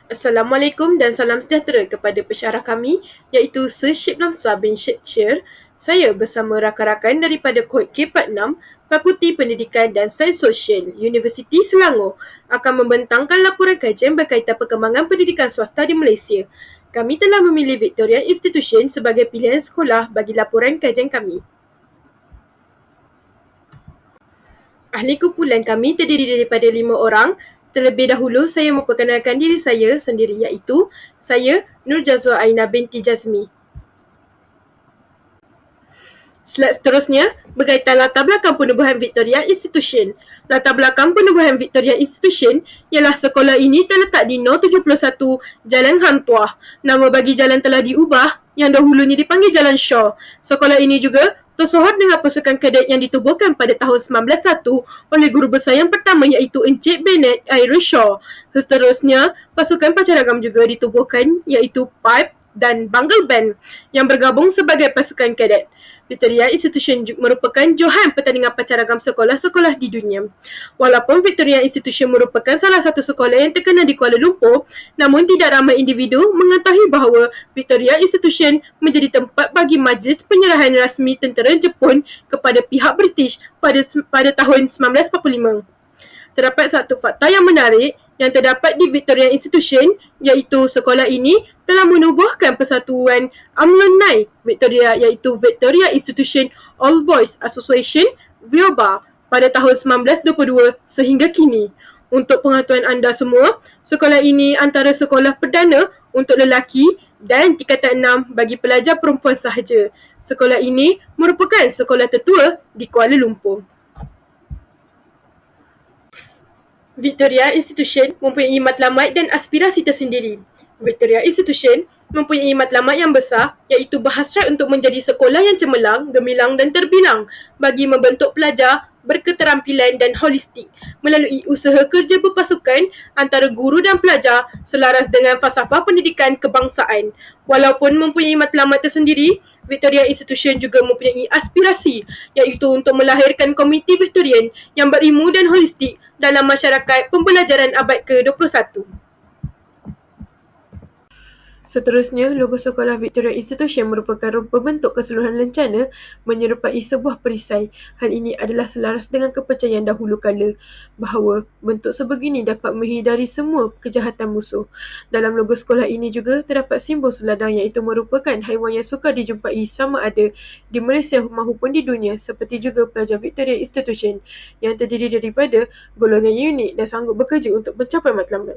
Assalamualaikum dan salam sejahtera kepada pensyarah kami iaitu Sir Syed Lamsa bin Syed Chair. Saya bersama rakan-rakan daripada Kohort K46 Fakulti Pendidikan dan Sains Sosial Universiti Selangor akan membentangkan laporan kajian berkaitan perkembangan pendidikan swasta di Malaysia. Kami telah memilih Victoria Institution sebagai pilihan sekolah bagi laporan kajian kami. Ahli kumpulan kami terdiri daripada 5 orang. Terlebih dahulu, saya memperkenalkan diri saya sendiri iaitu saya Nur Jazwa Aina binti Jazmi. Slide seterusnya berkaitan latar belakang penubuhan Victoria Institution. Latar belakang penubuhan Victoria Institution ialah sekolah ini terletak di No 71 Jalan Hang Tuah. Nama bagi jalan telah diubah yang dahulunya dipanggil Jalan Shaw. Sekolah ini juga tersohor dengan pasukan kadet yang ditubuhkan pada tahun 1901 oleh guru besar yang pertama iaitu Encik Bennett Irish Shaw. Seterusnya, pasukan pacaragam juga ditubuhkan iaitu Pipe dan Bungle Band yang bergabung sebagai pasukan kadet. Victoria Institution merupakan johan pertandingan pacaragam sekolah-sekolah di dunia. Walaupun Victoria Institution merupakan salah satu sekolah yang terkenal di Kuala Lumpur, namun tidak ramai individu mengetahui bahawa Victoria Institution menjadi tempat bagi majlis penyerahan rasmi tentera Jepun kepada pihak British pada tahun 1945. Terdapat satu fakta yang menarik yang terdapat di Victoria Institution iaitu sekolah ini telah menubuhkan persatuan alumni Victoria iaitu Victoria Institution All Boys Association VIOBA pada tahun 1922 sehingga kini. Untuk pengetahuan anda semua, sekolah ini antara sekolah perdana untuk lelaki dan tingkatan 6 bagi pelajar perempuan sahaja. Sekolah ini merupakan sekolah tertua di Kuala Lumpur. Victoria Institution mempunyai matlamat dan aspirasi tersendiri. Victoria Institution mempunyai matlamat yang besar iaitu berhasrat untuk menjadi sekolah yang cemerlang, gemilang dan terbilang bagi membentuk pelajar berketerampilan dan holistik melalui usaha kerja berpasukan antara guru dan pelajar selaras dengan falsafah pendidikan kebangsaan. Walaupun mempunyai matlamat tersendiri, Victoria Institution juga mempunyai aspirasi iaitu untuk melahirkan komuniti Victorian yang berilmu dan holistik dalam masyarakat pembelajaran abad ke-21. Seterusnya, logo sekolah Victoria Institution merupakan pembentuk keseluruhan lencana menyerupai sebuah perisai. Hal ini adalah selaras dengan kepercayaan dahulu kala bahawa bentuk sebegini dapat menghindari semua kejahatan musuh. Dalam logo sekolah ini juga terdapat simbol seladang iaitu merupakan haiwan yang sukar dijumpai sama ada di Malaysia maupun di dunia, seperti juga pelajar Victoria Institution yang terdiri daripada golongan unik dan sanggup bekerja untuk mencapai matlamat.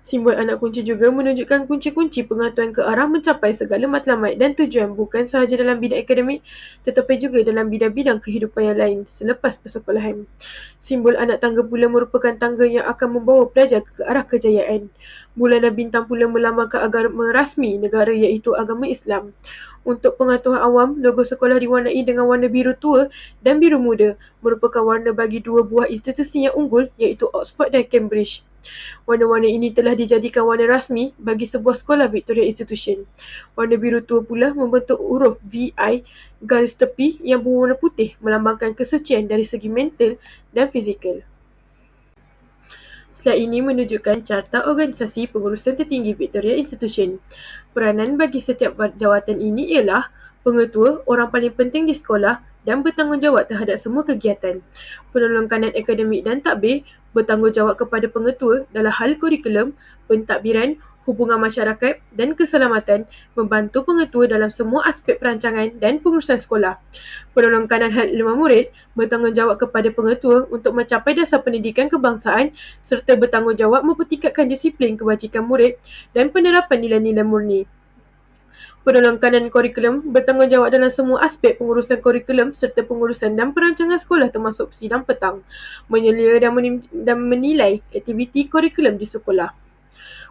Simbol anak kunci juga menunjukkan kunci-kunci pengetahuan ke arah mencapai segala matlamat dan tujuan bukan sahaja dalam bidang akademik tetapi juga dalam bidang-bidang kehidupan yang lain selepas persekolahan. Simbol anak tangga pula merupakan tangga yang akan membawa pelajar ke arah kejayaan. Bulan dan bintang pula melambangkan agama rasmi negara iaitu agama Islam. Untuk pengetahuan awam, logo sekolah diwarnai dengan warna biru tua dan biru muda merupakan warna bagi dua buah institusi yang unggul iaitu Oxford dan Cambridge. Warna-warna ini telah dijadikan warna rasmi bagi sebuah sekolah Victoria Institution. Warna biru tua pula membentuk huruf VI garis tepi yang berwarna putih melambangkan kesucian dari segi mental dan fizikal. Slide ini menunjukkan carta organisasi pengurusan tertinggi Victoria Institution. Peranan bagi setiap jawatan ini ialah pengetua, orang paling penting di sekolah dan bertanggungjawab terhadap semua kegiatan. Penolong kanan akademik dan takbir bertanggungjawab kepada pengetua dalam hal kurikulum, pentadbiran, hubungan masyarakat dan keselamatan, membantu pengetua dalam semua aspek perancangan dan pengurusan sekolah. Penolong kanan hal lima murid bertanggungjawab kepada pengetua untuk mencapai dasar pendidikan kebangsaan serta bertanggungjawab mempertingkatkan disiplin kebajikan murid dan penerapan nilai-nilai murni. Penolong kanan kurikulum bertanggungjawab dalam semua aspek pengurusan kurikulum serta pengurusan dan perancangan sekolah termasuk sidang petang, menyelia dan menilai aktiviti kurikulum di sekolah.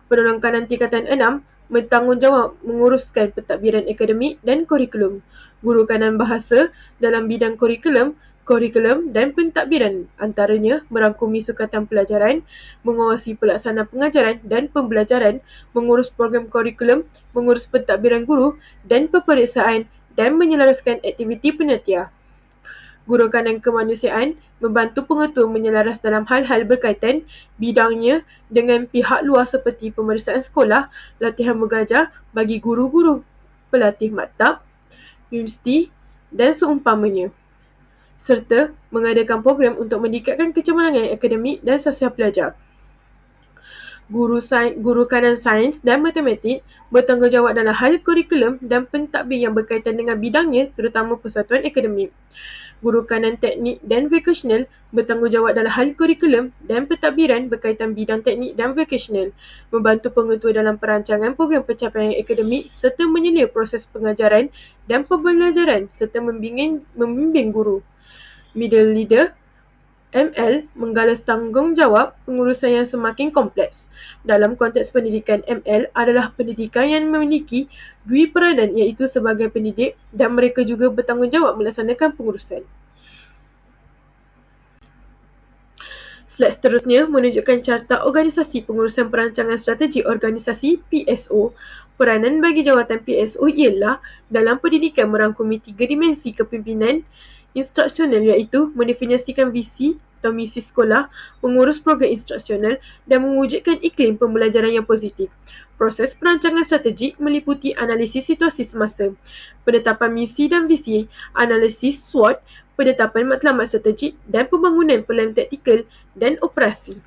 Penolong kanan tingkatan 6 bertanggungjawab menguruskan pentadbiran akademik dan kurikulum. Guru kanan bahasa dalam bidang kurikulum dan pentadbiran antaranya merangkumi sukatan pelajaran, mengawasi pelaksanaan pengajaran dan pembelajaran, mengurus program kurikulum, mengurus pentadbiran guru dan peperiksaan dan menyelaraskan aktiviti penetia. Guru kanan kemanusiaan membantu pengetua menyelaras dalam hal-hal berkaitan bidangnya dengan pihak luar seperti pemeriksaan sekolah, latihan mengajar bagi guru-guru pelatih maktab, universiti dan seumpamanya, serta mengadakan program untuk meningkatkan kecemerlangan akademik dan sosial pelajar. Guru kanan sains dan matematik bertanggungjawab dalam hal kurikulum dan pentadbir yang berkaitan dengan bidangnya, terutama persatuan akademik. Guru kanan teknik dan vokasional bertanggungjawab dalam hal kurikulum dan pentadbiran berkaitan bidang teknik dan vokasional, membantu pengetua dalam perancangan program pencapaian akademik serta menyelia proses pengajaran dan pembelajaran serta membimbing guru. Middle leader ML menggalas tanggungjawab pengurusan yang semakin kompleks. Dalam konteks pendidikan, ML adalah pendidikan yang memiliki dua peranan, iaitu sebagai pendidik dan mereka juga bertanggungjawab melaksanakan pengurusan. Slide seterusnya menunjukkan carta organisasi pengurusan perancangan strategi organisasi PSO. Peranan bagi jawatan PSO ialah dalam pendidikan merangkumi 3 dimensi kepimpinan instruksional, iaitu mendefinisikan visi atau misi sekolah, mengurus program instruksional dan mewujudkan iklim pembelajaran yang positif. Proses perancangan strategik meliputi analisis situasi semasa, penetapan misi dan visi, analisis SWOT, penetapan matlamat strategik dan pembangunan pelan taktikal dan operasi.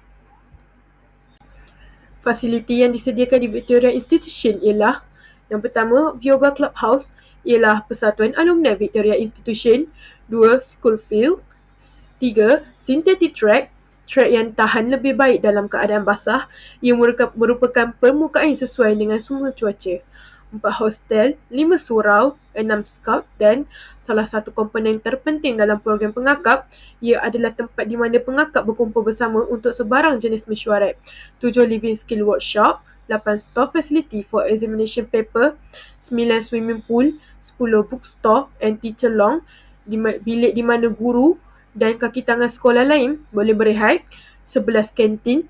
Fasiliti yang disediakan di Victoria Institution ialah yang pertama, Vioba Clubhouse ialah Persatuan Alumni Victoria Institution. 2. Schoolfield. 3. Synthetic track yang tahan lebih baik dalam keadaan basah. Ia merupakan permukaan sesuai dengan semua cuaca. 4. Hostel. 5. Surau. 6. Scout. Dan salah satu komponen terpenting dalam program pengakap, ia adalah tempat di mana pengakap berkumpul bersama untuk sebarang jenis mesyuarat. 7. Living Skill Workshop. 8. Store Facility for Examination Paper. 9. Swimming Pool. 10. Bookstore and Teacher Lounge, bilik di mana guru dan kaki tangan sekolah lain boleh berehat. 11. Kantin.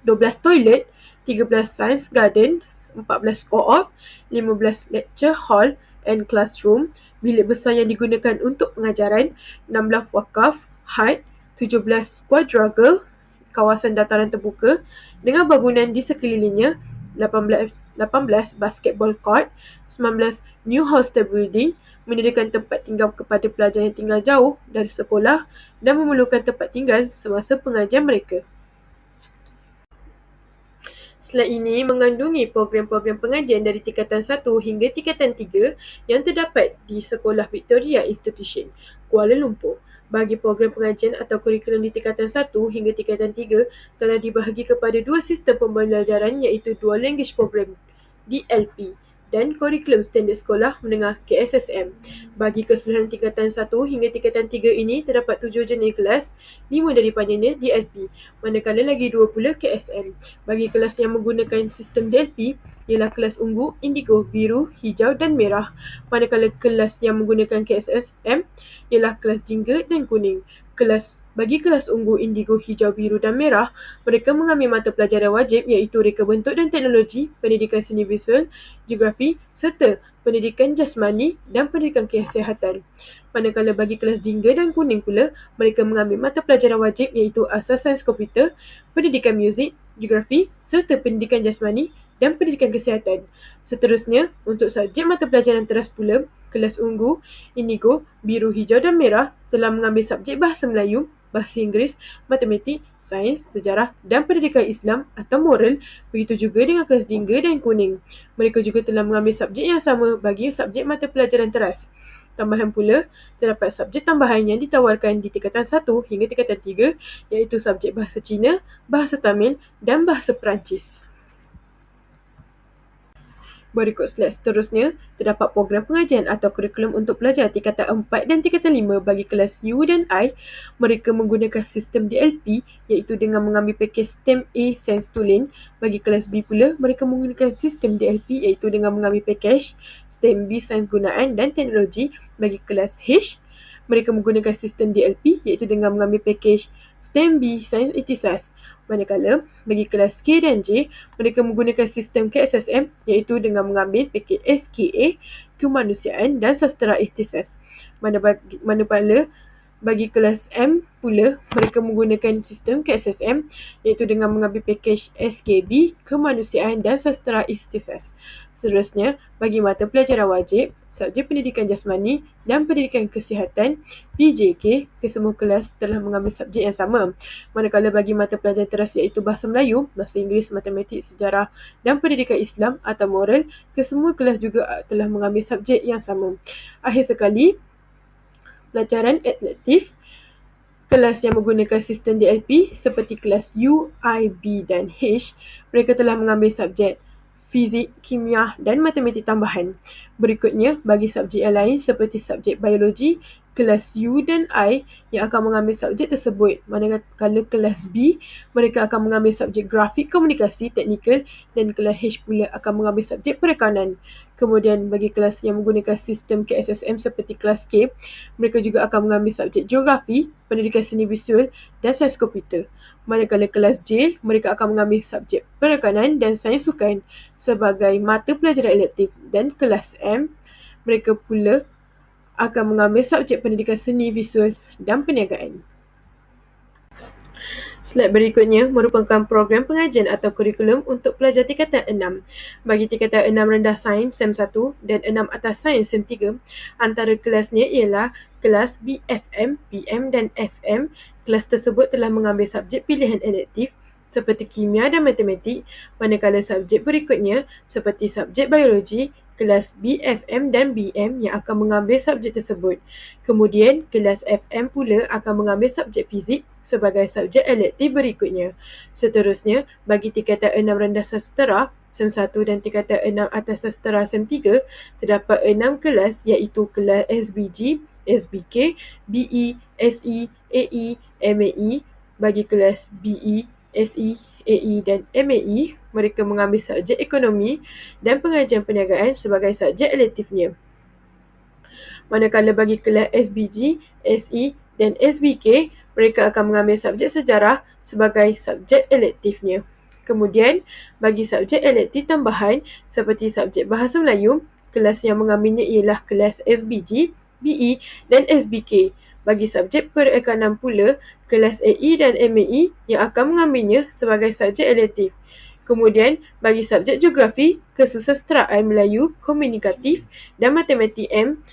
12. Toilet. 13. Science Garden. 14. Co-op. 15. Lecture Hall and Classroom, bilik besar yang digunakan untuk pengajaran. 16. Wakaf. Had. 17. Quadrangle, kawasan dataran terbuka dengan bangunan di sekelilingnya. 18. Basketball court. 19. New hostel building, menyediakan tempat tinggal kepada pelajar yang tinggal jauh dari sekolah dan memerlukan tempat tinggal semasa pengajian mereka. Slide ini mengandungi program-program pengajian dari tingkatan 1 hingga tingkatan 3 yang terdapat di Sekolah Victoria Institution, Kuala Lumpur. Bagi program pengajian atau kurikulum di tingkatan 1 hingga tingkatan 3 telah dibahagi kepada dua sistem pembelajaran, iaitu Dual Language Program DLP dan kurikulum standard sekolah menengah KSSM. Bagi keseluruhan tingkatan 1 hingga tingkatan 3 ini terdapat 7 jenis kelas, 5 daripadanya DLP, manakala lagi 2 pula KSM. Bagi kelas yang menggunakan sistem DLP ialah kelas ungu, indigo, biru, hijau dan merah, manakala kelas yang menggunakan KSSM ialah kelas jingga dan kuning. Bagi kelas ungu, indigo, hijau, biru dan merah, mereka mengambil mata pelajaran wajib, iaitu reka bentuk dan teknologi, pendidikan seni visual, geografi serta pendidikan jasmani dan pendidikan kesihatan. Manakala bagi kelas jingga dan kuning pula, mereka mengambil mata pelajaran wajib, iaitu asas sains komputer, pendidikan muzik, geografi serta pendidikan jasmani dan pendidikan kesihatan. Seterusnya, untuk subjek mata pelajaran teras pula, kelas ungu, indigo, biru, hijau dan merah telah mengambil subjek bahasa Melayu, bahasa Inggeris, matematik, sains, sejarah dan pendidikan Islam atau moral. Begitu juga dengan kelas jingga dan kuning. Mereka juga telah mengambil subjek yang sama bagi subjek mata pelajaran teras. Tambahan pula, terdapat subjek tambahan yang ditawarkan di tingkatan 1 hingga tingkatan 3, iaitu subjek bahasa Cina, bahasa Tamil dan bahasa Perancis. Berikut slide seterusnya, terdapat program pengajian atau kurikulum untuk pelajar tingkatan 4 dan tingkatan 5 bagi kelas U dan I. Mereka menggunakan sistem DLP, iaitu dengan mengambil pakej STEM A Sains Tulen. Bagi kelas B pula, mereka menggunakan sistem DLP, iaitu dengan mengambil pakej STEM B Sains Gunaan dan Teknologi. Bagi kelas H, mereka menggunakan sistem DLP, iaitu dengan mengambil pakej STEM B Sains Ihtisas. Manakala bagi kelas K dan J, mereka menggunakan sistem KSSM, iaitu dengan mengambil pakej SKA, Kemanusiaan dan Sastera Ihtisas. Manakala Bagi kelas M pula, mereka menggunakan sistem KSSM iaitu dengan mengambil pakej SKB, Kemanusiaan dan Sastera Ikhtisas. Seterusnya, bagi mata pelajaran wajib, subjek pendidikan jasmani dan pendidikan kesihatan PJK, kesemua kelas telah mengambil subjek yang sama. Manakala bagi mata pelajaran teras iaitu Bahasa Melayu, Bahasa Inggeris, Matematik, Sejarah dan Pendidikan Islam atau Moral, kesemua kelas juga telah mengambil subjek yang sama. Akhir sekali, pelajaran elektif kelas yang menggunakan sistem DLP seperti kelas U, I, B dan H, mereka telah mengambil subjek fizik, kimia dan matematik tambahan. Berikutnya, bagi subjek yang lain seperti subjek biologi, kelas U dan I yang akan mengambil subjek tersebut. Manakala kelas B, mereka akan mengambil subjek grafik komunikasi teknikal dan kelas H pula akan mengambil subjek perekanan. Kemudian bagi kelas yang menggunakan sistem KSSM seperti kelas K, mereka juga akan mengambil subjek geografi, pendidikan seni visual dan sains komputer. Manakala kelas J, mereka akan mengambil subjek perekanan dan sains sukan sebagai mata pelajaran elektif, dan kelas M, mereka pula akan mengambil subjek pendidikan seni visual dan perniagaan. Slide berikutnya merupakan program pengajian atau kurikulum untuk pelajar tingkatan 6. Bagi tingkatan 6 rendah sains SEM 1 dan 6 atas sains SEM 3, antara kelasnya ialah kelas BFM, PM dan FM. Kelas tersebut telah mengambil subjek pilihan elektif seperti kimia dan matematik, manakala subjek berikutnya seperti subjek biologi, kelas BFM dan BM yang akan mengambil subjek tersebut. Kemudian, kelas FM pula akan mengambil subjek fizik sebagai subjek elektif berikutnya. Seterusnya, bagi tingkatan 6 rendah sastera, SEM 1 dan tingkatan 6 atas sastera SEM 3, terdapat 6 kelas iaitu kelas SBG, SBK, BE, SE, AE, MAE. Bagi kelas BE, SE, AE dan MAE, mereka mengambil subjek ekonomi dan pengajian perniagaan sebagai subjek elektifnya. Manakala bagi kelas SBG, SE dan SBK, mereka akan mengambil subjek sejarah sebagai subjek elektifnya. Kemudian, bagi subjek elektif tambahan seperti subjek Bahasa Melayu, kelas yang mengambilnya ialah kelas SBG, BE dan SBK. Bagi subjek perikanan pula, kelas AE dan MAE yang akan mengambilnya sebagai subjek elektif. Kemudian, bagi subjek geografi, kesusasteraan Melayu, komunikatif dan matematik M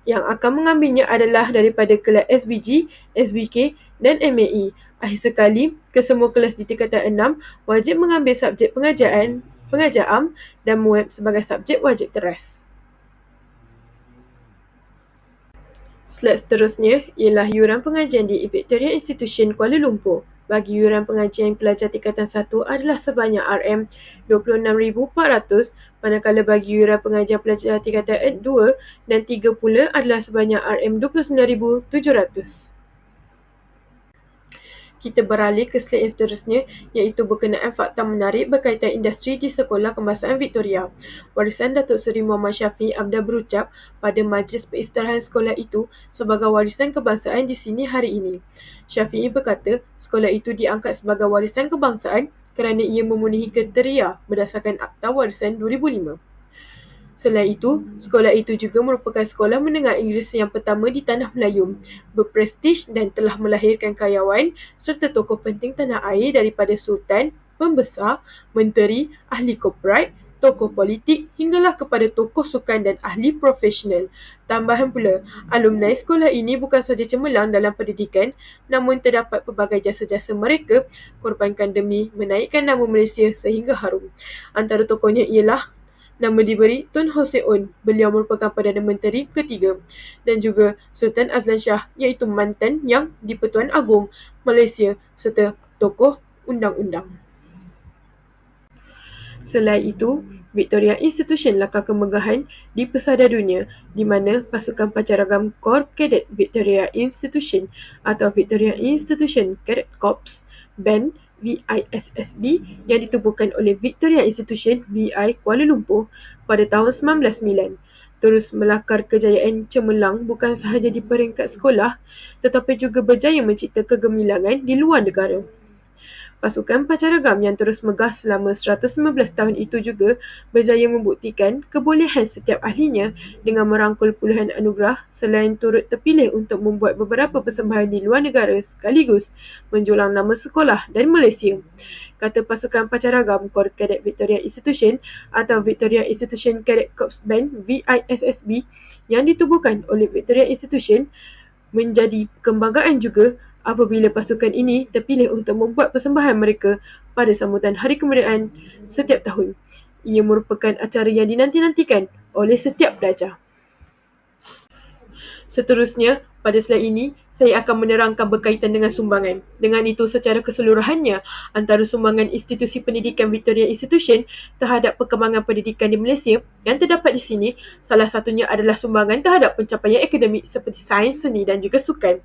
yang akan mengambilnya adalah daripada kelas SBG, SBK dan MAE. Akhir sekali, kesemua kelas di tingkatan 6 wajib mengambil subjek pengajar am dan mueb sebagai subjek wajib teras. Slide seterusnya ialah yuran pengajian di Victoria Institution Kuala Lumpur. Bagi yuran pengajian pelajar tingkatan 1 adalah sebanyak RM26,400, manakala bagi yuran pengajian pelajar tingkatan 2 dan 3 pula adalah sebanyak RM29,700. Kita beralih ke slide yang seterusnya iaitu berkenaan fakta menarik berkaitan industri di Sekolah Kebangsaan Victoria. Warisan Datuk Seri Muhammad Syafiq Hamdan berucap pada majlis peristirahat sekolah itu sebagai warisan kebangsaan di sini hari ini. Syafiq berkata sekolah itu diangkat sebagai warisan kebangsaan kerana ia memenuhi kriteria berdasarkan Akta Warisan 2005. Selain itu, sekolah itu juga merupakan sekolah menengah Inggeris yang pertama di Tanah Melayu, berprestij dan telah melahirkan karyawan serta tokoh penting tanah air daripada Sultan, Pembesar, Menteri, Ahli Korporat, tokoh politik hinggalah kepada tokoh sukan dan ahli profesional. Tambahan pula, alumni sekolah ini bukan sahaja cemerlang dalam pendidikan, namun terdapat pelbagai jasa-jasa mereka korbankan demi menaikkan nama Malaysia sehingga harum. Antara tokohnya ialah nama diberi Tun Hussein. Beliau merupakan Perdana Menteri ketiga, dan juga Sultan Azlan Shah iaitu mantan Yang di-Pertuan Agong Malaysia serta tokoh undang-undang. Selain itu, Victoria Institution lakar kemegahan di pesada dunia di mana pasukan pancaragam Kor Cadet Victoria Institution atau Victoria Institution Cadet Corps BAND VISSB yang ditubuhkan oleh Victoria Institution VI Kuala Lumpur pada tahun 1909 terus melakar kejayaan cemerlang bukan sahaja di peringkat sekolah tetapi juga berjaya mencipta kegemilangan di luar negara. Pasukan pancaragam yang terus megah selama 115 tahun itu juga berjaya membuktikan kebolehan setiap ahlinya dengan merangkul puluhan anugerah selain turut terpilih untuk membuat beberapa persembahan di luar negara sekaligus menjulang nama sekolah dan Malaysia. Kata pasukan pancaragam Corps Cadet Victoria Institution atau Victoria Institution Cadet Corps Band VISSB yang ditubuhkan oleh Victoria Institution menjadi kebanggaan juga apabila pasukan ini terpilih untuk membuat persembahan mereka pada sambutan Hari Kemerdekaan setiap tahun. Ia merupakan acara yang dinanti-nantikan oleh setiap pelajar. Seterusnya, pada slide ini, saya akan menerangkan berkaitan dengan sumbangan. Dengan itu, secara keseluruhannya, antara sumbangan institusi pendidikan Victoria Institution terhadap perkembangan pendidikan di Malaysia yang terdapat di sini, salah satunya adalah sumbangan terhadap pencapaian akademik seperti sains, seni dan juga sukan.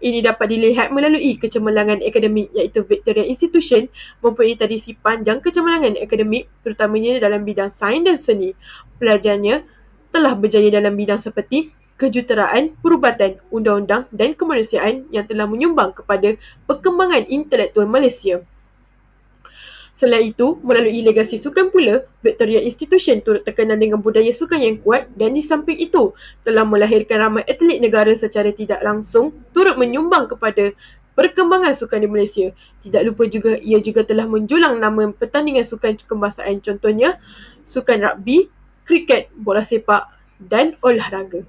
Ini dapat dilihat melalui kecemerlangan akademik iaitu Victoria Institution mempunyai tradisi panjang kecemerlangan akademik terutamanya dalam bidang sains dan seni. Pelajarnya telah berjaya dalam bidang seperti kejuruteraan, perubatan, undang-undang dan kemanusiaan yang telah menyumbang kepada perkembangan intelektual Malaysia. Selain itu, melalui legasi sukan pula, Victoria Institution turut terkenal dengan budaya sukan yang kuat dan di samping itu telah melahirkan ramai atlet negara secara tidak langsung turut menyumbang kepada perkembangan sukan di Malaysia. Tidak lupa juga, ia juga telah menjulang nama pertandingan sukan kebangsaan contohnya sukan rugby, kriket, bola sepak dan olahraga.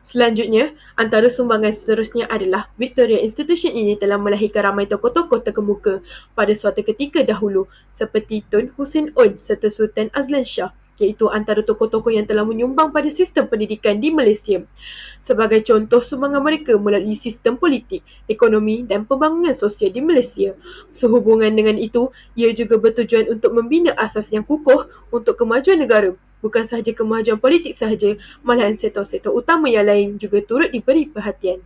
Selanjutnya, antara sumbangan seterusnya adalah Victoria Institution ini telah melahirkan ramai tokoh-tokoh terkemuka pada suatu ketika dahulu seperti Tun Hussein Onn serta Sultan Azlan Shah, iaitu antara tokoh-tokoh yang telah menyumbang pada sistem pendidikan di Malaysia. Sebagai contoh sumbangan mereka melalui sistem politik, ekonomi dan pembangunan sosial di Malaysia. Sehubungan dengan itu, ia juga bertujuan untuk membina asas yang kukuh untuk kemajuan negara. Bukan sahaja kemajuan politik sahaja, malahan sektor-sektor utama yang lain juga turut diberi perhatian.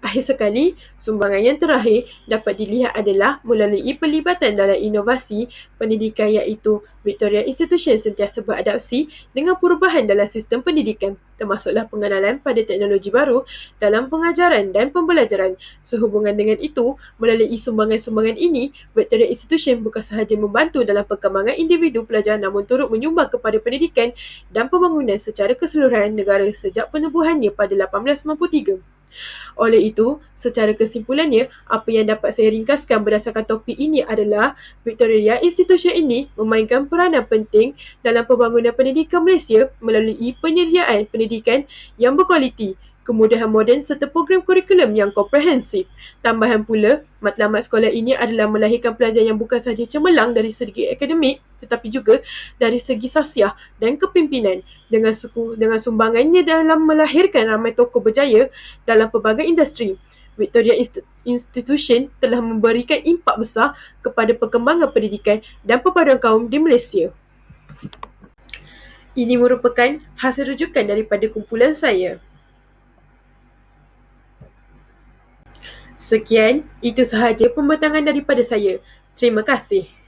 Akhir sekali, sumbangan yang terakhir dapat dilihat adalah melalui pelibatan dalam inovasi pendidikan iaitu Victoria Institution sentiasa beradaptasi dengan perubahan dalam sistem pendidikan, termasuklah pengenalan pada teknologi baru dalam pengajaran dan pembelajaran. Sehubungan dengan itu, melalui sumbangan-sumbangan ini, Victoria Institution bukan sahaja membantu dalam perkembangan individu pelajar namun turut menyumbang kepada pendidikan dan pembangunan secara keseluruhan negara sejak penubuhannya pada 1893. Oleh itu, secara kesimpulannya, apa yang dapat saya ringkaskan berdasarkan topik ini adalah Victoria Institution ini memainkan peranan penting dalam pembangunan pendidikan Malaysia melalui penyediaan pendidikan yang berkualiti, kemudahan moden serta program kurikulum yang komprehensif. Tambahan pula, matlamat sekolah ini adalah melahirkan pelajar yang bukan sahaja cemerlang dari segi akademik tetapi juga dari segi sosial dan kepimpinan dengan sumbangannya dalam melahirkan ramai tokoh berjaya dalam pelbagai industri. Victoria Institution telah memberikan impak besar kepada perkembangan pendidikan dan perpaduan kaum di Malaysia. Ini merupakan hasil rujukan daripada kumpulan saya. Sekian, itu sahaja pembentangan daripada saya. Terima kasih.